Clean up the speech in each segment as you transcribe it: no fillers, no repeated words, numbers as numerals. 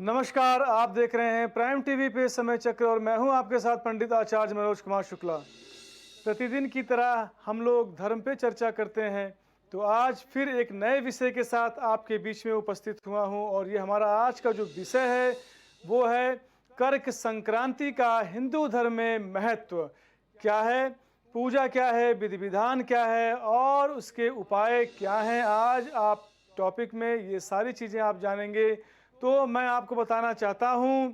नमस्कार, आप देख रहे हैं प्राइम टीवी पे समय चक्र और मैं हूं आपके साथ पंडित आचार्य मनोज कुमार शुक्ला। प्रतिदिन की तरह हम लोग धर्म पे चर्चा करते हैं, तो आज फिर एक नए विषय के साथ आपके बीच में उपस्थित हुआ हूं और ये हमारा आज का जो विषय है वो है कर्क संक्रांति का हिंदू धर्म में महत्व क्या है, पूजा क्या है, विधि विधान क्या है और उसके उपाय क्या हैं। आज आप टॉपिक में ये सारी चीज़ें आप जानेंगे। तो मैं आपको बताना चाहता हूं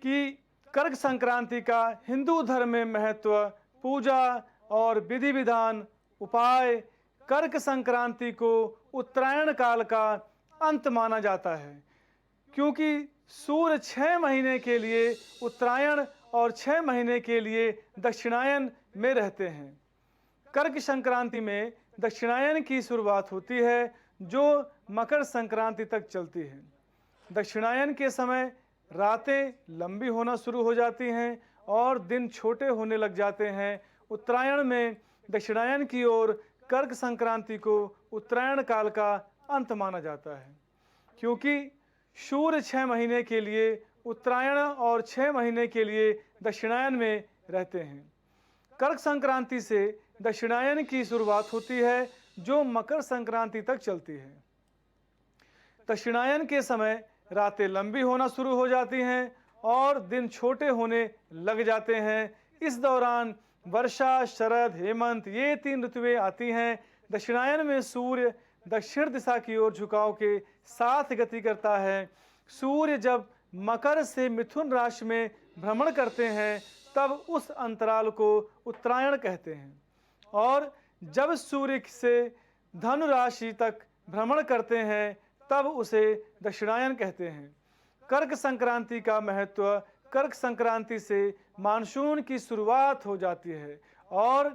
कि कर्क संक्रांति का हिंदू धर्म में महत्व, पूजा और विधि विधान, उपाय। कर्क संक्रांति को उत्तरायण काल का अंत माना जाता है, क्योंकि सूर्य 6 महीने के लिए उत्तरायण और 6 महीने के लिए दक्षिणायन में रहते हैं। कर्क संक्रांति में दक्षिणायन की शुरुआत होती है, जो मकर संक्रांति तक चलती है। दक्षिणायन के समय रातें लंबी होना शुरू हो जाती हैं और दिन छोटे होने लग जाते हैं। उत्तरायण में दक्षिणायन की ओर कर्क संक्रांति को उत्तरायण काल का अंत माना जाता है, क्योंकि सूर्य 6 महीने के लिए उत्तरायण और 6 महीने के लिए दक्षिणायन में रहते हैं। कर्क संक्रांति से दक्षिणायन की शुरुआत होती है, जो मकर संक्रांति तक चलती है। दक्षिणायन के समय रातें लंबी होना शुरू हो जाती हैं और दिन छोटे होने लग जाते हैं। इस दौरान वर्षा, शरद, हेमंत ये 3 ऋतुएं आती हैं। दक्षिणायन में सूर्य दक्षिण दिशा की ओर झुकाव के साथ गति करता है। सूर्य जब मकर से मिथुन राशि में भ्रमण करते हैं तब उस अंतराल को उत्तरायण कहते हैं, और जब सूर्य से धनु राशि तक भ्रमण करते हैं तब उसे दक्षिणायन कहते हैं। कर्क संक्रांति का महत्व, कर्क संक्रांति से मानसून की शुरुआत हो जाती है और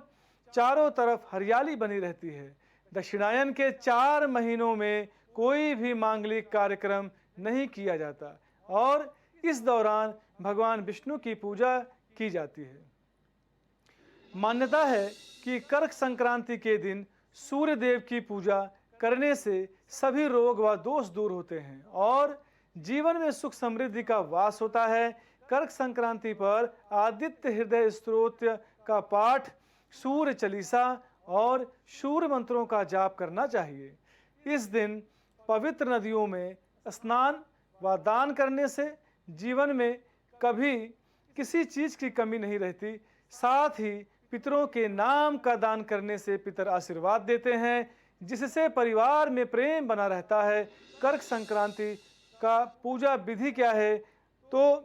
चारों तरफ हरियाली बनी रहती है। दक्षिणायन के 4 महीनों में कोई भी मांगलिक कार्यक्रम नहीं किया जाता और इस दौरान भगवान विष्णु की पूजा की जाती है। मान्यता है कि कर्क संक्रांति के दिन सूर्य देव की पूजा करने से सभी रोग व दोष दूर होते हैं और जीवन में सुख समृद्धि का वास होता है। कर्क संक्रांति पर आदित्य हृदय स्तोत्र का पाठ, सूर्य चालीसा और सूर्य मंत्रों का जाप करना चाहिए। इस दिन पवित्र नदियों में स्नान व दान करने से जीवन में कभी किसी चीज की कमी नहीं रहती। साथ ही पितरों के नाम का दान करने से पितर आशीर्वाद देते हैं, जिससे परिवार में प्रेम बना रहता है। कर्क संक्रांति का पूजा विधि क्या है? तो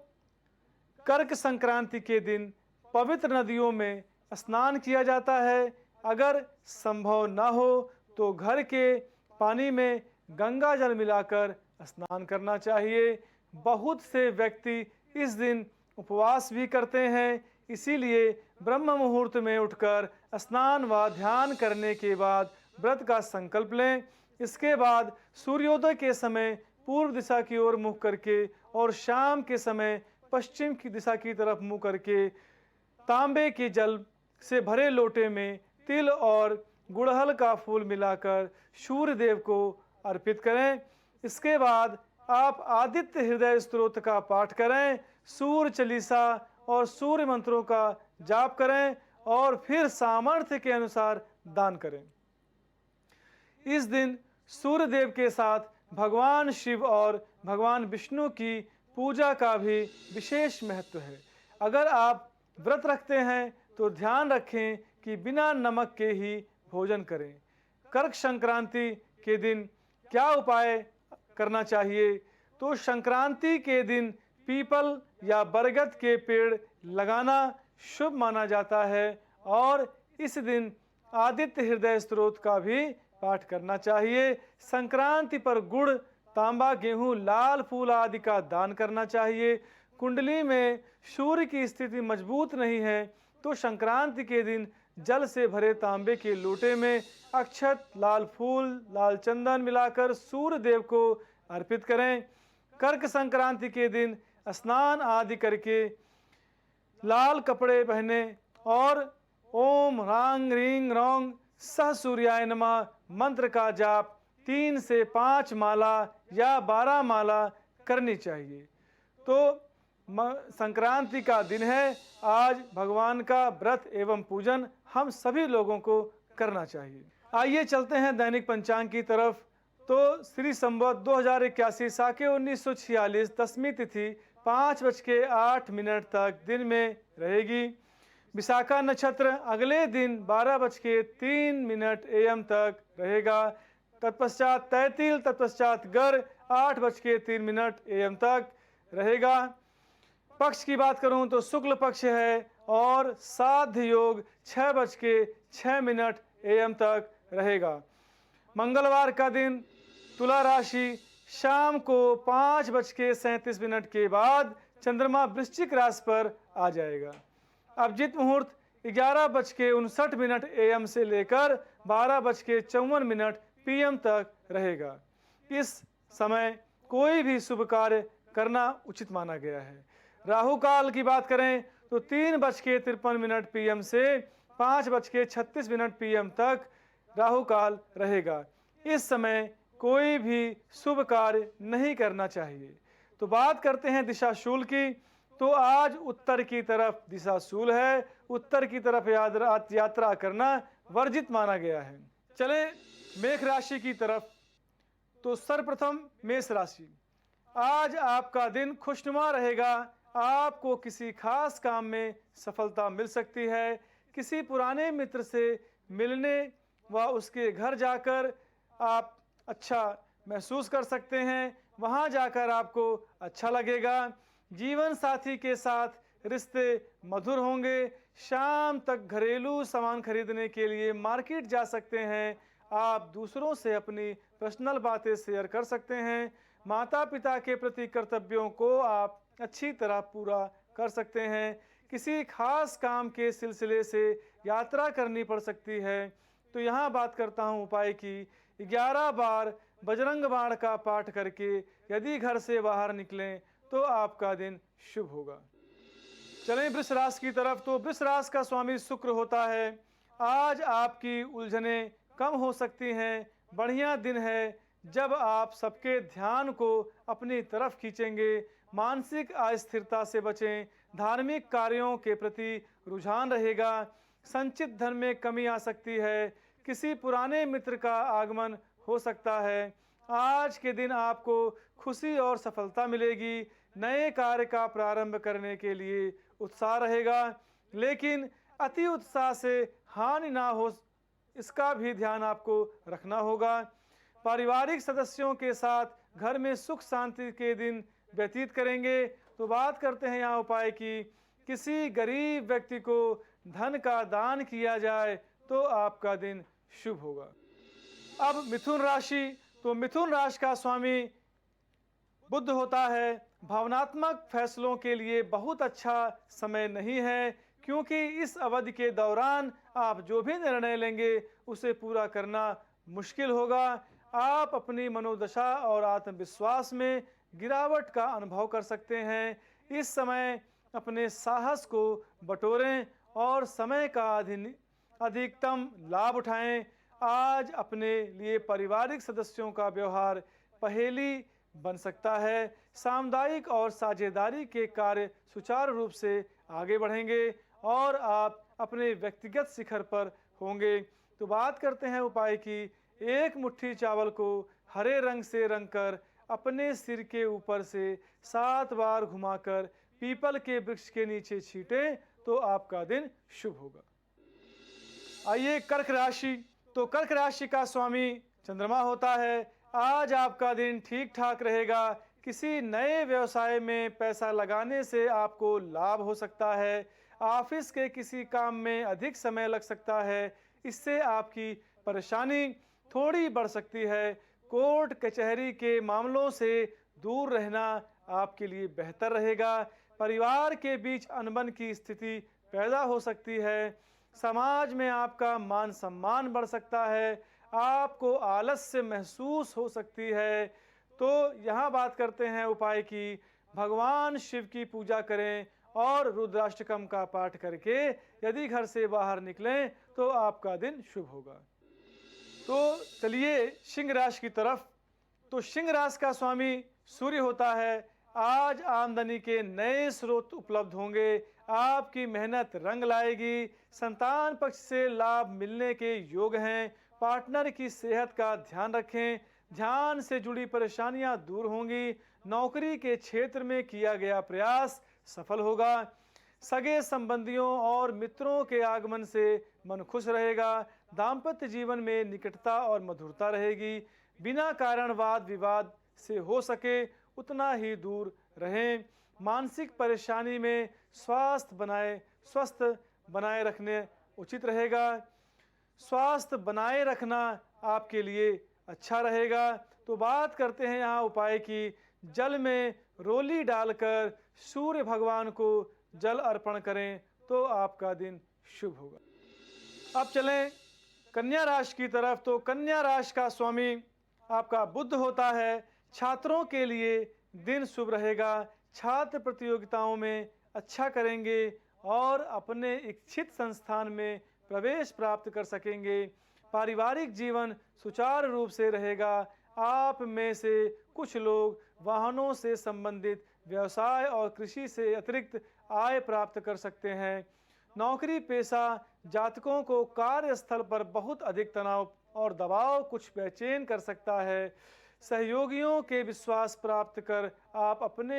कर्क संक्रांति के दिन पवित्र नदियों में स्नान किया जाता है। अगर संभव न हो तो घर के पानी में गंगा जल मिलाकर स्नान करना चाहिए। बहुत से व्यक्ति इस दिन उपवास भी करते हैं, इसीलिए ब्रह्म मुहूर्त में उठकर स्नान व ध्यान करने के बाद व्रत का संकल्प लें। इसके बाद सूर्योदय के समय पूर्व दिशा की ओर मुख करके और शाम के समय पश्चिम की दिशा की तरफ मुंह करके तांबे के जल से भरे लोटे में तिल और गुड़हल का फूल मिलाकर सूर्य देव को अर्पित करें। इसके बाद आप आदित्य हृदय स्तोत्र का पाठ करें, सूर्य चालीसा और सूर्य मंत्रों का जाप करें और फिर सामर्थ्य के अनुसार दान करें। इस दिन सूर्य देव के साथ भगवान शिव और भगवान विष्णु की पूजा का भी विशेष महत्व है। अगर आप व्रत रखते हैं तो ध्यान रखें कि बिना नमक के ही भोजन करें। कर्क संक्रांति के दिन क्या उपाय करना चाहिए? तो संक्रांति के दिन पीपल या बरगद के पेड़ लगाना शुभ माना जाता है और इस दिन आदित्य हृदय स्तोत्र का भी पाठ करना चाहिए। संक्रांति पर गुड़, तांबा, गेहूं, लाल फूल आदि का दान करना चाहिए। कुंडली में सूर्य की स्थिति मजबूत नहीं है तो संक्रांति के दिन जल से भरे तांबे के लोटे में अक्षत, लाल फूल, लाल चंदन मिलाकर सूर्य देव को अर्पित करें। कर्क संक्रांति के दिन स्नान आदि करके लाल कपड़े पहने और ओम रांग रींग रौंग सह सूर्याय नमः मंत्र का जाप 3 से 5 माला या 12 माला करनी चाहिए। तो संक्रांति का दिन है। आज भगवान का व्रत एवं पूजन हम सभी लोगों को करना चाहिए। आइए चलते हैं दैनिक पंचांग की तरफ। तो श्री संवत 2081 साके 1946 दसवीं तिथि 5:08 तक दिन में रहेगी। विशाखा नक्षत्र अगले दिन 12:03 AM तक रहेगा। तत्पश्चात तैतील, तत्पश्चात गर 8:03 AM तक रहेगा। पक्ष की बात करूं तो शुक्ल पक्ष है और साध्य योग 6:06 AM तक रहेगा। मंगलवार का दिन तुला राशि शाम को 5:37 के बाद चंद्रमा वृश्चिक राशि पर आ जाएगा। अभिजीत मुहूर्त 11:59 AM से लेकर 12:54 PM तक रहेगा। इस समय कोई भी शुभ कार्य करना उचित माना गया है। राहु काल की बात करें तो 3:53 PM से 5:36 PM तक राहु काल रहेगा। इस समय कोई भी शुभ कार्य नहीं करना चाहिए। तो बात करते हैं दिशाशूल की। तो आज उत्तर की तरफ दिशाशूल है। उत्तर की तरफ यात्रा करना वर्जित माना गया है। चले मेष राशि की तरफ। तो सर्वप्रथम मेष राशि, आज आपका दिन खुशनुमा रहेगा। आपको किसी खास काम में सफलता मिल सकती है। किसी पुराने मित्र से मिलने व उसके घर जाकर आप अच्छा महसूस कर सकते हैं। वहां जाकर आपको अच्छा लगेगा। जीवन साथी के साथ रिश्ते मधुर होंगे। शाम तक घरेलू सामान खरीदने के लिए मार्केट जा सकते हैं। आप दूसरों से अपनी पर्सनल बातें शेयर कर सकते हैं। माता पिता के प्रति कर्तव्यों को आप अच्छी तरह पूरा कर सकते हैं। किसी खास काम के सिलसिले से यात्रा करनी पड़ सकती है। तो यहाँ बात करता हूँ उपाय की। 11 बार बजरंग बाण का पाठ करके यदि घर से बाहर निकलें तो आपका दिन शुभ होगा। चलें वृष राशि की तरफ। तो वृष राशि का स्वामी शुक्र होता है। आज आपकी उलझनें कम हो सकती हैं। बढ़िया दिन है जब आप सबके ध्यान को अपनी तरफ खींचेंगे। मानसिक अस्थिरता से बचें। धार्मिक कार्यों के प्रति रुझान रहेगा। संचित धन में कमी आ सकती है। किसी पुराने मित्र का आगमन हो सकता है। आज के दिन आपको खुशी और सफलता मिलेगी। नए कार्य का प्रारंभ करने के लिए उत्साह रहेगा, लेकिन अति उत्साह से हानि ना हो इसका भी ध्यान आपको रखना होगा। पारिवारिक सदस्यों के साथ घर में सुख शांति के दिन व्यतीत करेंगे। तो बात करते हैं यहाँ उपाय की। किसी गरीब व्यक्ति को धन का दान किया जाए तो आपका दिन शुभ होगा। अब मिथुन राशि। तो मिथुन राशि का स्वामी बुध होता है। भावनात्मक फैसलों के लिए बहुत अच्छा समय नहीं है, क्योंकि इस अवधि के दौरान आप जो भी निर्णय लेंगे उसे पूरा करना मुश्किल होगा। आप अपनी मनोदशा और आत्मविश्वास में गिरावट का अनुभव कर सकते हैं। इस समय अपने साहस को बटोरें और समय का अधिकतम लाभ उठाएं। आज अपने लिए पारिवारिक सदस्यों का व्यवहार पहेली बन सकता है। सामुदायिक और साझेदारी के कार्य सुचारू रूप से आगे बढ़ेंगे और आप अपने व्यक्तिगत शिखर पर होंगे। तो बात करते हैं उपाय की। एक मुट्ठी चावल को हरे रंग से रंगकर अपने सिर के ऊपर से 7 बार घुमाकर पीपल के वृक्ष के नीचे छींटें तो आपका दिन शुभ होगा। आइए कर्क राशि। तो कर्क राशि का स्वामी चंद्रमा होता है। आज आपका दिन ठीक ठाक रहेगा। किसी नए व्यवसाय में पैसा लगाने से आपको लाभ हो सकता है। ऑफिस के किसी काम में अधिक समय लग सकता है। इससे आपकी परेशानी थोड़ी बढ़ सकती है। कोर्ट कचहरी के मामलों से दूर रहना आपके लिए बेहतर रहेगा। परिवार के बीच अनबन की स्थिति पैदा हो सकती है। समाज में आपका मान सम्मान बढ़ सकता है। आपको आलस्य महसूस हो सकती है। तो यहाँ बात करते हैं उपाय की। भगवान शिव की पूजा करें और रुद्राष्टकम का पाठ करके यदि घर से बाहर निकलें तो आपका दिन शुभ होगा। तो चलिए सिंह राशि की तरफ। तो सिंह राशि का स्वामी सूर्य होता है। आज आमदनी के नए स्रोत उपलब्ध होंगे। आपकी मेहनत रंग लाएगी। संतान पक्ष से लाभ मिलने के योग हैं। पार्टनर की सेहत का ध्यान रखें। ध्यान से जुड़ी परेशानियां दूर होंगी। नौकरी के क्षेत्र में किया गया प्रयास सफल होगा। सगे संबंधियों और मित्रों के आगमन से मन खुश रहेगा। दाम्पत्य जीवन में निकटता और मधुरता रहेगी। बिना कारण वाद विवाद से हो सके उतना ही दूर रहें। मानसिक परेशानी में स्वस्थ बनाए रखने उचित रहेगा। स्वास्थ्य बनाए रखना आपके लिए अच्छा रहेगा। तो बात करते हैं यहाँ उपाय की। जल में रोली डालकर सूर्य भगवान को जल अर्पण करें तो आपका दिन शुभ होगा। अब चलें कन्या राशि की तरफ। तो कन्या राशि का स्वामी आपका बुध होता है। छात्रों के लिए दिन शुभ रहेगा। छात्र प्रतियोगिताओं में अच्छा करेंगे और अपने इच्छित संस्थान में प्रवेश प्राप्त कर सकेंगे। पारिवारिक जीवन सुचारू रूप से रहेगा। आप में से कुछ लोग वाहनों से संबंधित व्यवसाय और कृषि से अतिरिक्त आय प्राप्त कर सकते हैं। नौकरी पेशा जातकों को कार्यस्थल पर बहुत अधिक तनाव और दबाव कुछ बेचैन कर सकता है। सहयोगियों के विश्वास प्राप्त कर आप अपने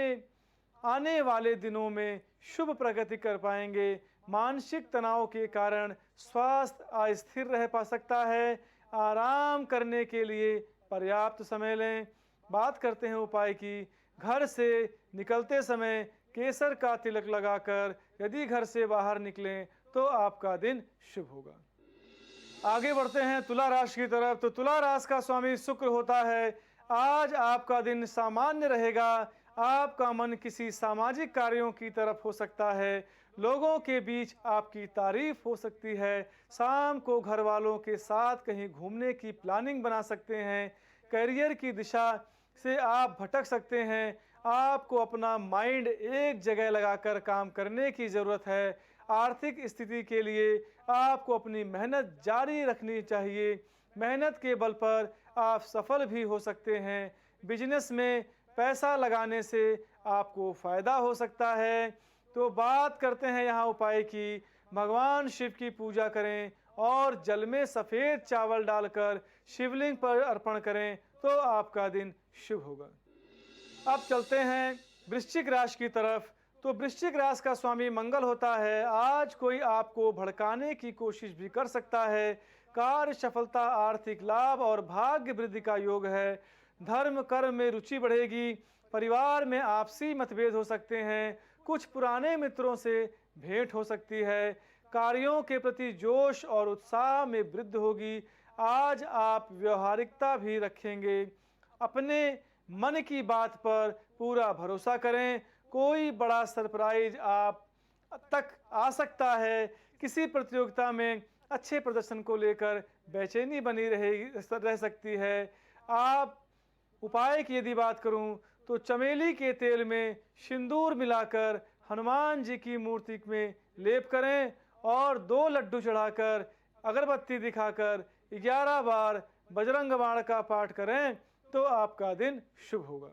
आने वाले दिनों में शुभ प्रगति कर पाएंगे। मानसिक तनाव के कारण स्वास्थ्य अस्थिर रह पा सकता है। आराम करने के लिए पर्याप्त समय लें। बात करते हैं उपाय की। घर से निकलते समय केसर का तिलक लगाकर यदि घर से बाहर निकलें तो आपका दिन शुभ होगा। आगे बढ़ते हैं तुला राशि की तरफ। तो तुला राशि का स्वामी शुक्र होता है। आज आपका दिन सामान्य रहेगा। आपका मन किसी सामाजिक कार्यों की तरफ हो सकता है। लोगों के बीच आपकी तारीफ हो सकती है। शाम को घर वालों के साथ कहीं घूमने की प्लानिंग बना सकते हैं। करियर की दिशा से आप भटक सकते हैं। आपको अपना माइंड एक जगह लगाकर काम करने की ज़रूरत है। आर्थिक स्थिति के लिए आपको अपनी मेहनत जारी रखनी चाहिए। मेहनत के बल पर आप सफल भी हो सकते हैं। बिजनेस में पैसा लगाने से आपको फ़ायदा हो सकता है। तो बात करते हैं यहाँ उपाय की। भगवान शिव की पूजा करें और जल में सफ़ेद चावल डालकर शिवलिंग पर अर्पण करें तो आपका दिन शुभ होगा। अब चलते हैं वृश्चिक राशि की तरफ। तो वृश्चिक राशि का स्वामी मंगल होता है। आज कोई आपको भड़काने की कोशिश भी कर सकता है। कार्य सफलता, आर्थिक लाभ और भाग्य वृद्धि का योग है। धर्म कर्म में रुचि बढ़ेगी। परिवार में आपसी मतभेद हो सकते हैं। कुछ पुराने मित्रों से भेंट हो सकती है। कार्यों के प्रति जोश और उत्साह में वृद्धि होगी। आज आप व्यवहारिकता भी रखेंगे। अपने मन की बात पर पूरा भरोसा करें। कोई बड़ा सरप्राइज आप तक आ सकता है। किसी प्रतियोगिता में अच्छे प्रदर्शन को लेकर बेचैनी बनी रह सकती है। आप उपाय की यदि बात करूं तो चमेली के तेल में सिंदूर मिलाकर हनुमान जी की मूर्ति में लेप करें और 2 लड्डू चढ़ाकर अगरबत्ती दिखाकर 11 बार बजरंग बाण का पाठ करें तो आपका दिन शुभ होगा।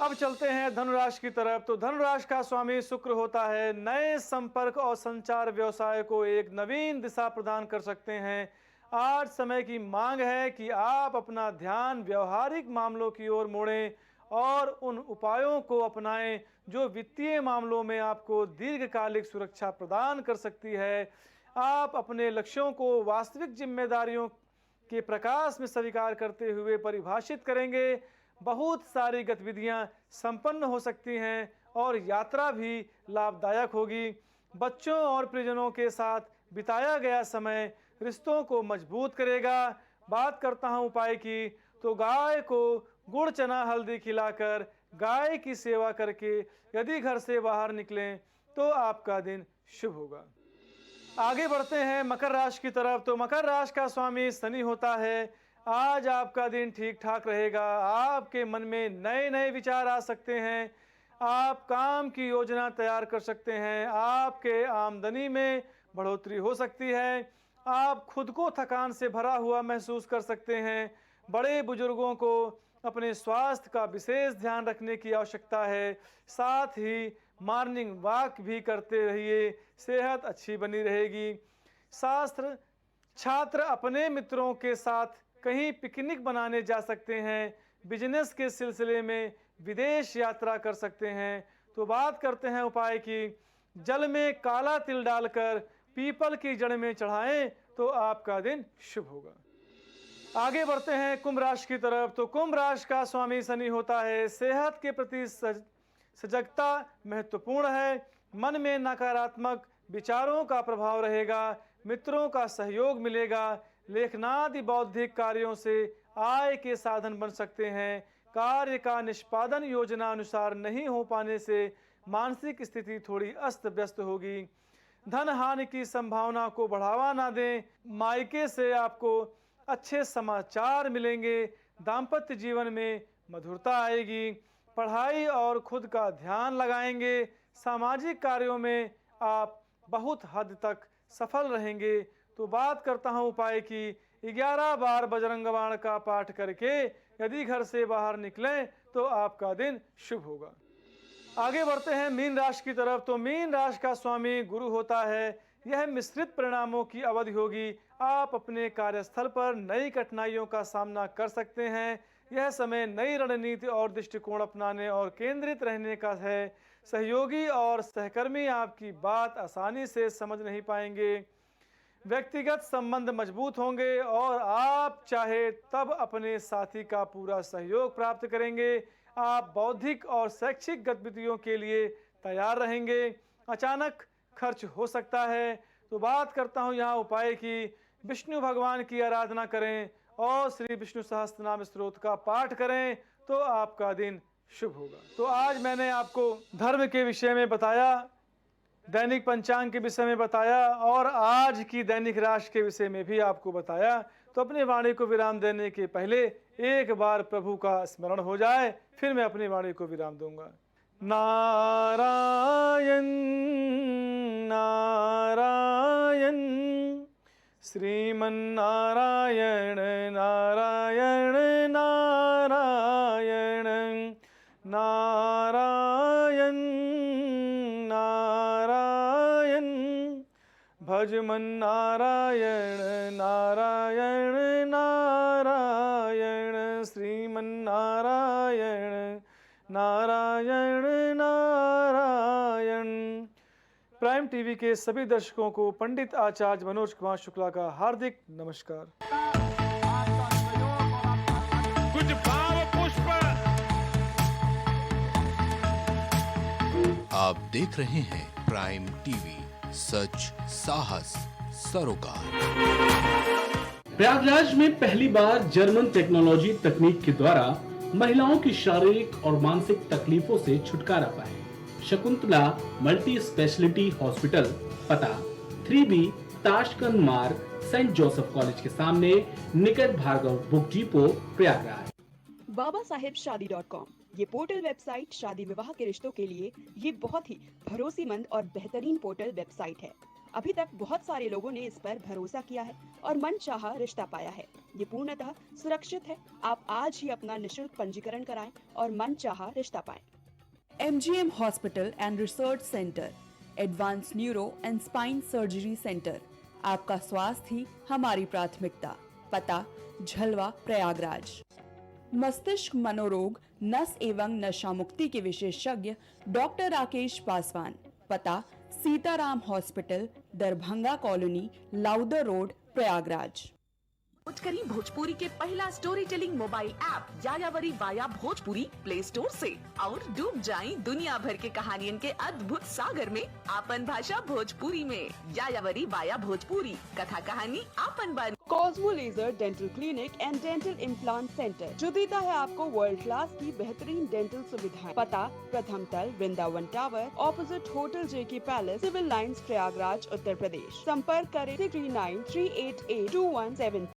अब चलते हैं धनुराशि की तरफ। तो धनुराशि का स्वामी शुक्र होता है। नए संपर्क और संचार व्यवसाय को एक नवीन दिशा प्रदान कर सकते हैं। आज समय की मांग है कि आप अपना ध्यान व्यवहारिक मामलों की ओर मोड़ें और उन उपायों को अपनाएं जो वित्तीय मामलों में आपको दीर्घकालिक सुरक्षा प्रदान कर सकती है। आप अपने लक्ष्यों को वास्तविक जिम्मेदारियों के प्रकाश में स्वीकार करते हुए परिभाषित करेंगे। बहुत सारी गतिविधियां संपन्न हो सकती हैं और यात्रा भी लाभदायक होगी। बच्चों और परिजनों के साथ बिताया गया समय रिश्तों को मजबूत करेगा। बात करता हूं उपाय की। तो गाय को गुड़ चना हल्दी खिलाकर गाय की सेवा करके यदि घर से बाहर निकलें तो आपका दिन शुभ होगा। आगे बढ़ते हैं मकर राशि की तरफ। तो मकर राशि का स्वामी शनि होता है। आज आपका दिन ठीक ठाक रहेगा। आपके मन में नए नए विचार आ सकते हैं। आप काम की योजना तैयार कर सकते हैं। आपके आमदनी में बढ़ोतरी हो सकती है। आप खुद को थकान से भरा हुआ महसूस कर सकते हैं। बड़े बुजुर्गों को अपने स्वास्थ्य का विशेष ध्यान रखने की आवश्यकता है। साथ ही मॉर्निंग वॉक भी करते रहिए, सेहत अच्छी बनी रहेगी। शास्त्र छात्र अपने मित्रों के साथ कहीं पिकनिक बनाने जा सकते हैं, बिजनेस के सिलसिले में विदेश यात्रा कर सकते हैं। तो बात करते हैं उपाय की। जल में काला तिल डालकर पीपल की जड़ में चढ़ाएं तो आपका दिन शुभ होगा। आगे बढ़ते हैं कुंभ राशि की तरफ। तो कुंभ राशि का स्वामी शनि होता है। सेहत के प्रति सजगता महत्वपूर्ण है। मन में नकारात्मक विचारों का प्रभाव रहेगा। मित्रों का सहयोग मिलेगा। लेखनादि बौद्धिक कार्यों से आय के साधन बन सकते हैं। कार्य का निष्पादन योजना अनुसार नहीं हो पाने से मानसिक स्थिति थोड़ी अस्त व्यस्त होगी। धन हानि की संभावना को बढ़ावा ना दें। मायके से आपको अच्छे समाचार मिलेंगे। दाम्पत्य जीवन में मधुरता आएगी। पढ़ाई और खुद का ध्यान लगाएंगे। सामाजिक कार्यों में आप बहुत हद तक सफल रहेंगे। तो बात करता हूं उपाय की। 11 बार बजरंग बाण का पाठ करके यदि घर से बाहर निकलें तो आपका दिन शुभ होगा। आगे बढ़ते हैं मीन राशि की तरफ। तो मीन राशि का स्वामी गुरु होता है। यह मिश्रित परिणामों की अवधि होगी। आप अपने कार्यस्थल पर नई कठिनाइयों का सामना कर सकते हैं। यह समय नई रणनीति और दृष्टिकोण अपनाने और केंद्रित रहने का है। सहयोगी और सहकर्मी आपकी बात आसानी से समझ नहीं पाएंगे। व्यक्तिगत संबंध मजबूत होंगे और आप चाहे तब अपने साथी का पूरा सहयोग प्राप्त करेंगे। आप बौद्धिक और शैक्षिक गतिविधियों के लिए तैयार रहेंगे। अचानक खर्च हो सकता है। तो बात करता हूं यहाँ उपाय की। विष्णु भगवान की आराधना करें और श्री विष्णु सहस्त्रनाम स्तोत्र का पाठ करें तो आपका दिन शुभ होगा। तो आज मैंने आपको धर्म के विषय में बताया, दैनिक पंचांग के विषय में बताया और आज की दैनिक राशि के विषय में भी आपको बताया। तो अपनी वाणी को विराम देने के पहले एक बार प्रभु का स्मरण हो जाए, फिर मैं अपनी वाणी को विराम दूंगा। नारायण नारायण श्रीमन नारायण नारायण नारायण नारायण नारायण भजमन नारायण नारायण नारायण श्रीमन नारायण नारायण नारायण। प्राइम टीवी के सभी दर्शकों को पंडित आचार्य मनोज कुमार शुक्ला का हार्दिक नमस्कार। कुछ भाव पुष्प। आप देख रहे हैं प्राइम टीवी, सच साहस सरोकार। प्रयागराज में पहली बार जर्मन टेक्नोलॉजी तकनीक के द्वारा महिलाओं की शारीरिक और मानसिक तकलीफों से छुटकारा पाए। शकुंतला मल्टी स्पेशलिटी हॉस्पिटल, पता 3B ताशकंद मार्ग, सेंट जोसेफ कॉलेज के सामने, निकट Bhargava book depot, Prayagraj. babasahebshadi.com ये पोर्टल वेबसाइट शादी विवाह के रिश्तों के लिए ये बहुत ही भरोसेमंद और बेहतरीन पोर्टल वेबसाइट है। अभी तक बहुत सारे लोगों ने इस पर भरोसा किया है और मनचाहा रिश्ता पाया है। ये पूर्णतः सुरक्षित है। आप आज ही अपना निशुल्क पंजीकरण कराएं और मनचाहा रिश्ता पाएं। MGM hospital and research centre, advance neuro and spine surgery centre. आपका स्वास्थ्य ही हमारी प्राथमिकता। पता झलवा, प्रयागराज। मस्तिष्क मनोरोग, नस एवं नशा मुक्ति के विशेषज्ञ डॉक्टर राकेश पासवान, पता Sitaram hospital, Darbhanga colony, Lowther road, Prayagraj. करी भोजपुरी के पहला story telling mobile app Yayavari via Bhojpuri play store से और डूब जाएं दुनिया भर के कहानियन के अद्भुत सागर में आपन भाषा भोजपुरी में। यायावरी वाया भोजपुरी, कथा कहानी आपन बन। Cosmo laser dental clinic and dental implant centre जो देता है आपको वर्ल्ड क्लास की बेहतरीन डेंटल सुविधाएं। पता प्रथम तल, Vrindavan tower, opposite hotel JK palace, civil lines, Prayagraj, Uttar Pradesh. संपर्क करें 339-388-2173।